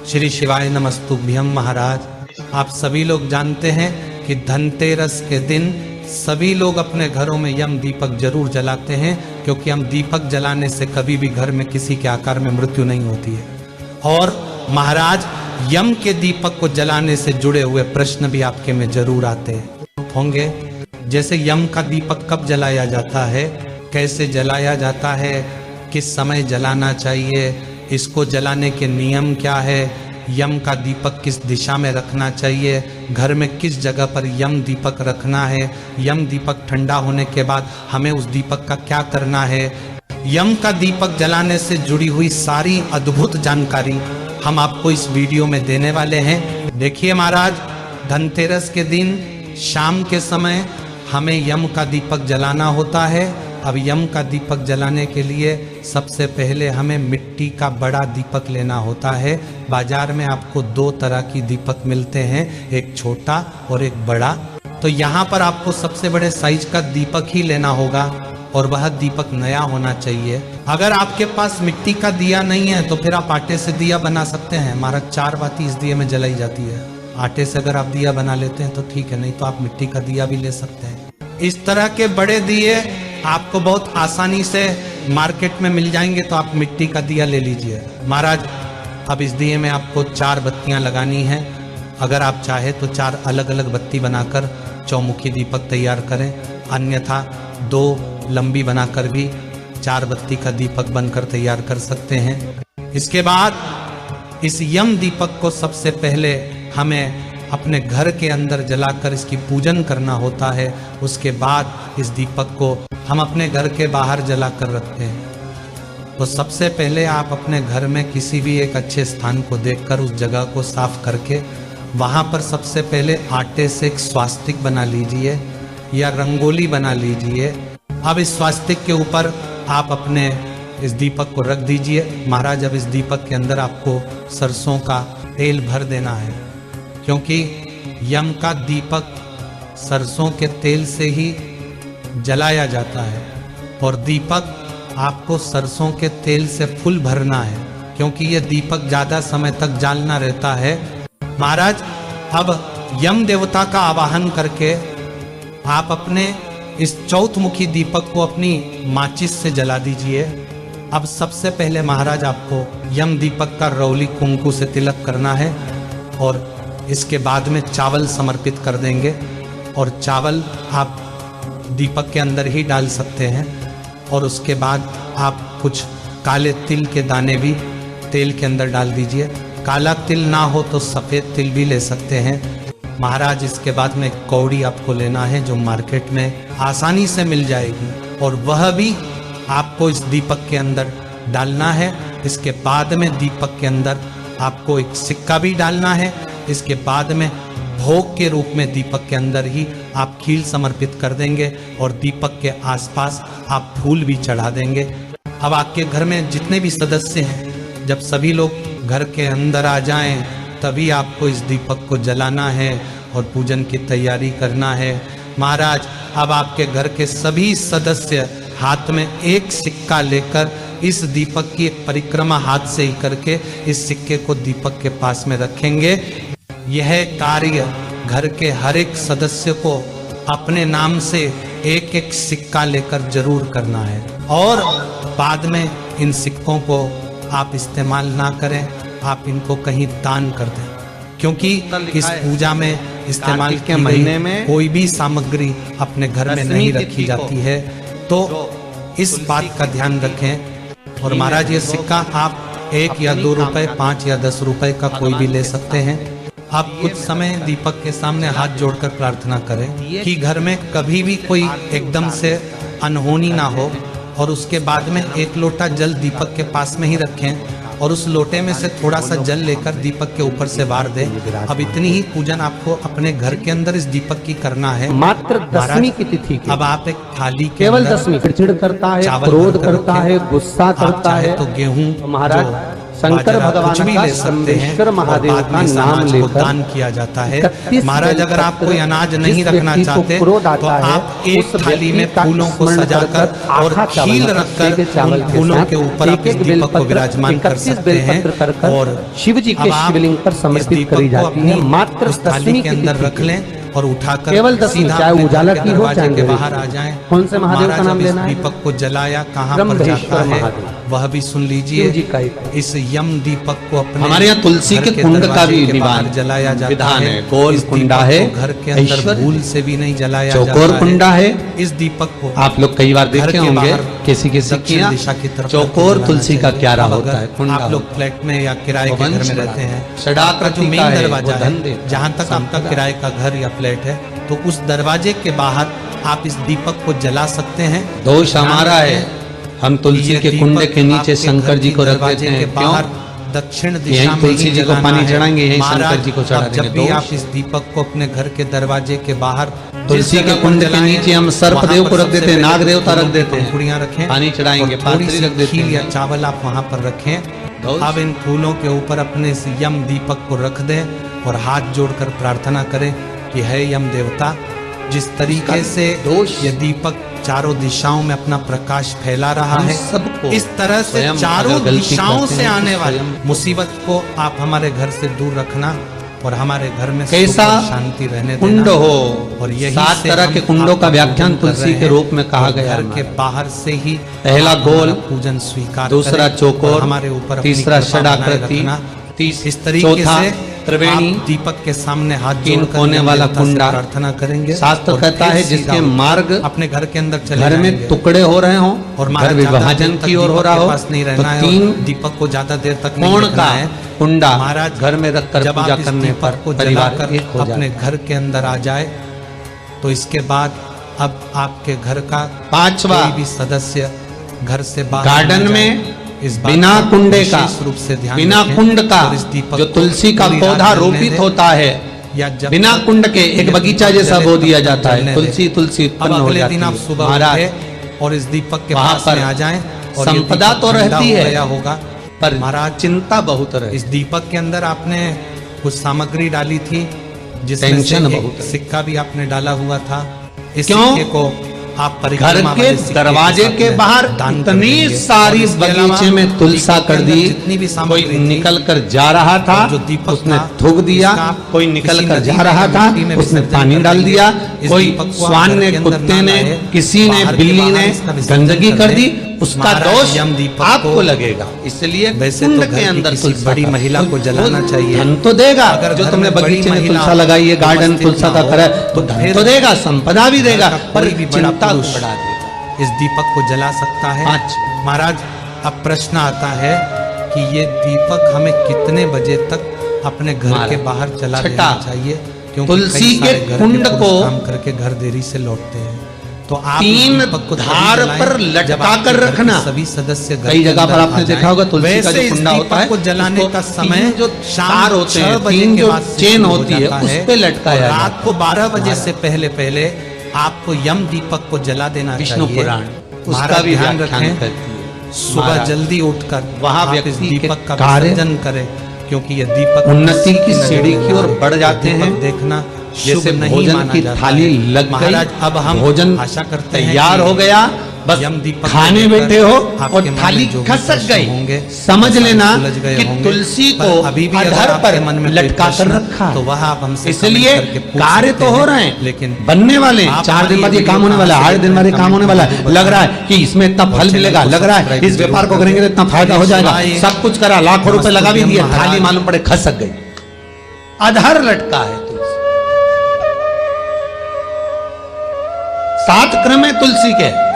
श्री शिवाय नमस्तुभ्यम। महाराज, आप सभी लोग जानते हैं कि धनतेरस के दिन सभी लोग अपने घरों में यम दीपक जरूर जलाते हैं, क्योंकि हम दीपक जलाने से कभी भी घर में किसी के आकार में मृत्यु नहीं होती है। और महाराज, यम के दीपक को जलाने से जुड़े हुए प्रश्न भी आपके में जरूर आते होंगे। जैसे यम का दीपक कब जलाया जाता है, कैसे जलाया जाता है, किस समय जलाना चाहिए, इसको जलाने के नियम क्या है, यम का दीपक किस दिशा में रखना चाहिए, घर में किस जगह पर यम दीपक रखना है, यम दीपक ठंडा होने के बाद हमें उस दीपक का क्या करना है। यम का दीपक जलाने से जुड़ी हुई सारी अद्भुत जानकारी हम आपको इस वीडियो में देने वाले हैं। देखिए महाराज, धनतेरस के दिन शाम के समय हमें यम का दीपक जलाना होता है। अब यम का दीपक जलाने के लिए सबसे पहले हमें मिट्टी का बड़ा दीपक लेना होता है। बाजार में आपको दो तरह की दीपक मिलते हैं, एक छोटा और एक बड़ा। तो यहाँ पर आपको सबसे बड़े साइज का दीपक ही लेना होगा और वह दीपक नया होना चाहिए। अगर आपके पास मिट्टी का दिया नहीं है तो फिर आप आटे से दिया बना सकते हैं। हमारा 4 बाती इस दिए में जलाई जाती है। आटे से अगर आप दिया बना लेते हैं तो ठीक है, नहीं तो आप मिट्टी का दिया भी ले सकते हैं। इस तरह के बड़े दिए आपको बहुत आसानी से मार्केट में मिल जाएंगे, तो आप मिट्टी का दिया ले लीजिए। महाराज, अब इस दिए में आपको 4 बत्तियां लगानी हैं। अगर आप चाहे तो 4 अलग अलग बत्ती बनाकर चौमुखी दीपक तैयार करें, अन्यथा 2 लंबी बनाकर भी 4 बत्ती का दीपक बनकर तैयार कर सकते हैं। इसके बाद इस यम दीपक को सबसे पहले हमें अपने घर के अंदर जलाकर इसकी पूजन करना होता है। उसके बाद इस दीपक को हम अपने घर के बाहर जलाकर रखते हैं। तो सबसे पहले आप अपने घर में किसी भी एक अच्छे स्थान को देखकर उस जगह को साफ करके वहाँ पर सबसे पहले आटे से एक स्वास्तिक बना लीजिए या रंगोली बना लीजिए। अब इस स्वास्तिक के ऊपर आप अपने इस दीपक को रख दीजिए। महाराज, अब इस दीपक के अंदर आपको सरसों का तेल भर देना है, क्योंकि यम का दीपक सरसों के तेल से ही जलाया जाता है। और दीपक आपको सरसों के तेल से फुल भरना है, क्योंकि यह दीपक ज़्यादा समय तक जलना रहता है। महाराज, अब यम देवता का आवाहन करके आप अपने इस चौथमुखी दीपक को अपनी माचिस से जला दीजिए। अब सबसे पहले महाराज आपको यम दीपक का रौली कुंकू से तिलक करना है और इसके बाद में चावल समर्पित कर देंगे। और चावल आप दीपक के अंदर ही डाल सकते हैं। और उसके बाद आप कुछ काले तिल के दाने भी तेल के अंदर डाल दीजिए। काला तिल ना हो तो सफ़ेद तिल भी ले सकते हैं। महाराज, इसके बाद में कौड़ी आपको लेना है जो मार्केट में आसानी से मिल जाएगी, और वह भी आपको इस दीपक के अंदर डालना है। इसके बाद में दीपक के अंदर आपको एक सिक्का भी डालना है। इसके बाद में भोग के रूप में दीपक के अंदर ही आप खील समर्पित कर देंगे और दीपक के आसपास आप फूल भी चढ़ा देंगे। अब आपके घर में जितने भी सदस्य हैं, जब सभी लोग घर के अंदर आ जाएं, तभी आपको इस दीपक को जलाना है और पूजन की तैयारी करना है। महाराज, अब आपके घर के सभी सदस्य हाथ में एक सिक्का लेकर इस दीपक की एक परिक्रमा हाथ से ही करके इस सिक्के को दीपक के पास में रखेंगे। यह कार्य घर के हर एक सदस्य को अपने नाम से एक एक सिक्का लेकर जरूर करना है। और बाद में इन सिक्कों को आप इस्तेमाल ना करें, आप इनको कहीं दान कर दें, क्योंकि इस पूजा में इस्तेमाल के महीने में कोई भी सामग्री अपने घर में नहीं रखी जाती है। तो इस बात का ध्यान रखें। और महाराज, ये सिक्का आप 1 या 2 रुपए, 5 या 10 रुपए का कोई भी ले सकते हैं। आप कुछ समय दीपक के सामने हाथ जोड़कर प्रार्थना करें कि घर में कभी भी कोई एकदम से अनहोनी ना हो। और उसके बाद में 1 लोटा जल दीपक के पास में ही रखें और उस लोटे में से थोड़ा सा जल लेकर दीपक के ऊपर से वार दें। अब इतनी ही पूजन आपको अपने घर के अंदर इस दीपक की करना है। मात्र 10वीं की तिथि। अब आप एक थाली के केवल 10वीं चिड़चिड़ करता है, क्रोध करता है, गुस्सा करता है, तो गेहूं महाराज शंकर बाजरा भगवान कुछ भी का ले सकते हैं सर्वेश्वर और महादेव बाद का में इस नाम अनाज को लेकर दान किया जाता है। 31 महाराज अगर आप कोई अनाज नहीं जिस रखना व्यक्ति को चाहते क्रोध तो आता है, आप एक उस थाली में व्यक्ति का फूलों को स्मरण सजाकर कर और आखा चावल खील मतलब रखकर सेके चावल उन के फूलों साथ के ऊपर आप इस एक-एक दीपक को बेलपत्र, विराजमान कर 31 सकते हैं बेलपत्र कर कर और शिव जी के अब आप शिवलिंग पर इस समर्पित दीपक करी को जाती है। अपनी मात्र उस थाली दशमी के की अंदर तिथि रख के लें और उठाकर केवल दशमी, सीधा चाहे अपने उजाला घर की के हो, दरवाजे चाहे के अंधेरी बाहर की। आ जाएं। कौन से महादेव का महाराज नाम अब इस लेना है? दीपक को जलाया कहाँ पर ब्रह्मेश्वर जाता है महादेव। वह भी सुन शिव जी लीजिए। का एक इस यम दीपक को अपने हमारे यहाँ तुलसी घर के कुंड का दरवाजे भी के बाहर निवान जलाया जाता विधान है। है। गोल इस कुंडा दीपक है, को घर के अंदर ऐश्वर्य। भूल से भी नहीं जलाया चौकोर जाता कुंडा है। इस दीपक को आप लोग कई बार घर देखे के होंगे बाहर किसी किसी दक्षिण की यहाँ दिशा की तरफ चौकोर जलाना तुलसी का चाहिए। क्यारा अब होता अगर है, कुंडा आप लोग होता फ्लैट में या किराए वो के घर वंश में बड़ा रहते है। हैं षडाकृति आपका जो का मेन है, वो दरवाजा है धन देता है, जहाँ तक आपका संपदा। किराए का घर या फ्लैट है तो उस दरवाजे के बाहर आप इस दीपक को जला सकते हैं। दोष हमारा है, हम तुलसी ये के कुंड दीपक के नीचे आपके शंकर घर जी के को रख दरवाजे देते के हैं। बाहर क्यों? दक्षिण यहीं दिशा में तुलसी ही जी को जलाना पानी है। चढ़ाएंगे, यहीं महाराज, शंकर जी को चढ़ा अब जब देंगे। भी दोष। आप इस दीपक को अपने घर के दरवाजे के बाहर तुलसी जिस के जगह कुंड पर के जलाएं, नीचे हम सर्प वहाँ देव पर को रख सबसे देते हैं, पहले नाग देवता फूलों रख की देते हैं, पंखुड़ियाँ रखें, पानी चढ़ाएंगे, और थोड़ी पाथरी सी रख देते खील हैं। या चावल आप वहाँ पर रखें। दोष। अब इन फूलों के ऊपर अपने इस यम दीपक को रख दें और हाथ जोड़कर प्रार्थना करें कि है यम देवता, जिस तरीके से दोष। ये दीपक चारों दिशाओं में अपना प्रकाश फैला रहा हम है सबको इस तरह से स्वयं चारों अगर गलती दिशाओं करते से हैं तो आने वाली स्वयं मुसीबत को आप हमारे घर से दूर रखना और हमारे घर में सुख कैसा और शांति रहने देना। कुंड हो, और यही 7 से तरह हम के कुंडों का आपका व्याख्यान पूजन कर तुलसी रहे के हैं। रूप में कहा और गया घर है के हमारे। बाहर से ही पहला आप गोल, हमारा पूजन स्वीकार दूसरा करें चौकोर, और हमारे ऊपर अपनी तीसरा कृपा बनाए षडाकृति, रखना। तीस- इस तरीके चौथा से त्रिवेणी, आप दीपक के सामने हाथ तीन जोड़कर कोने यम वाला देवता से कुंडा। प्रार्थना करेंगे। शास्त्र और कहता फिर है सीधा जिसके उठकर मार्ग अपने घर के अंदर चले घर में जाएंगे। टुकड़े हो रहे हों और घर महाराज ज्यादा विभाजन देर तक की ओर हो दीपक रहा के हो पास नहीं तो रहना है और 3 दीपक को ज्यादा देर तक नहीं कोण रखना का है। कुंडा महाराज घर में रखकर जब पूजा आप इस करने दीपक पर को परिवार जलाकर एक हो अपने जाता है। घर के अंदर आ जाए तो इसके बाद अब आपके घर का 5वां कोई भी सदस्य घर से बाहर गार्डन न जाए। में इस बात बिना का कुंडे का विशेष रूप से ध्यान बिना रखें कुंड का और इस दीपक जो को तुलसी का पूरी रात पौधा जलने रोपित दें। होता है या जब बिना तक कुंड के ये एक बगीचा दीपक जैसा जले बो तब दिया तक जाता है। जलने तुलसी दें। तुलसी अब उत्पन्न हो अगले जाती दिन आप है। सुबह महाराज उठे और इस दीपक के वहाँ पास पर में आ जाएं और ये संपदा दीपक तो ठंडा रहती हो है, गया होगा पर महाराज चिंता बहुत रहे। इस दीपक के अंदर आपने कुछ सामग्री डाली थी जिसमें से टेंशन एक बहुत है। सिक्का भी आपने डाला हुआ था। इस क्यों? सिक्के को आप घर परिक्रमा के वाले सिक्के दरवाजे साथ के में बाहर दान कर इतनी देंगे। सारी और इसके अलावा बगीचे में तुलसा दीपक के कर अंदर दी, जितनी भी कोई सामग्री थी, निकल कर जा रहा था और जो दीपक उसने था, थूक दिया, इसका कोई निकल किसी कर नदी जा में रहा या था मिट्टी में उसने विसर्जन पानी कर डाल देंगे। दिया, इस कोई दीपक को आप स्वान घर ने के अंदर कुत्ते ना ने लाए, किसी ने बाहर के बिल्ली बाहर ने इसका विसर्जन गंदगी कर कर दें। दी, उसका महाराज दोष यम दीपक आपको को लगेगा। इसलिए वैसे कुंड तो घर के की अंदर किसी तुलसा बड़ी का- महिला को जलाना वो चाहिए। धन तो देगा, अगर जो घर तुमने में बड़ी बगीचे में महिला तुलसा लगाई है, गार्डन उपस्थित तुलसा ना का हो, करा तो तो धन फिर तो देगा, संपदा भी देगा, घर का पर कोई भी बड़ा चिंता को पुरुष बढ़ा देगा। इस दीपक को जला सकता है। अच्छा। महाराज अब प्रश्न आता है कि ये दीपक हमें कितने बजे तक अपने घर महाराज, के बाहर चला छठा, देना चाहिए, क्योंकि तुलसी कई सारे के घर कुंड पुरुष को काम करके घर देरी से लौटते हैं। तो आप इस 3 दीपक को तभी धार जलाएं पर जब लटका आपके कर घर के रखना। सभी सदस्य घर कई के जगह पर अंदर आपने आ देखा जाएं। होगा तुलसी का वैसे जो इस कुंडा दीपक होता है को जलाने उसको का समय 3 जो शाम तार होते 6 हैं, बजे 3 के जो बाद से चेन शुरू हो होती है जाता उस पे लटकाया और जाता रात को 12 बजे से पहले आपको यम दीपक को जला देना विष्णु चाहिए। पुराण उसका महाराज भी ध्यान व्याख्यान रखें, करती है। सुबह महाराज, जल्दी उठकर वहाँ आप इस व्यक्ति के दीपक का कार्य विसर्जन करें, क्योंकि ये दीपक उन्नति की नजर सीढ़ी में की ओर आए। बढ़ जाते दीपक हैं। देखना जैसे शुभ नहीं भोजन माना की जाता थाली है। लग गई, महाराज अब हम भोजन आशा करते हैं तैयार कि हो गया, बस यम दीपक को खाने लेकर बैठे हो आपके और मन में थाली जो भी खसक प्रश्न गई, होंगे, समझ सारे लेना सुलझ गए कि होंगे। तुलसी पर को अभी भी अगर अधर आपके पर मन में कोई लटका कर प्रश्न, रखा है। तो वह आप हमसे इसलिए कमेंट करके पूछ कार्य सकते तो हो हैं। रहे हैं, लेकिन बनने वाले हैं, आप 4 दिन बाद ये हमारी काम होने वाला है, वीडियो 8 दिन बाद ये काम होने वाला है। कमेंट लग रहा है कि इसमें इतना और फल चैनल मिलेगा, को लग रहा है सब्सक्राइब इस व्यापार को जरूर करेंगे तो इतना फायदा हो जाएगा, सुनाइए। सब कुछ करा, लाखों रुपए लगा भी दिए, महाराज। थाली मालूम पड़े खसक गई, अधर लटका है तुलसी। 7 क्रम है तुलसी के।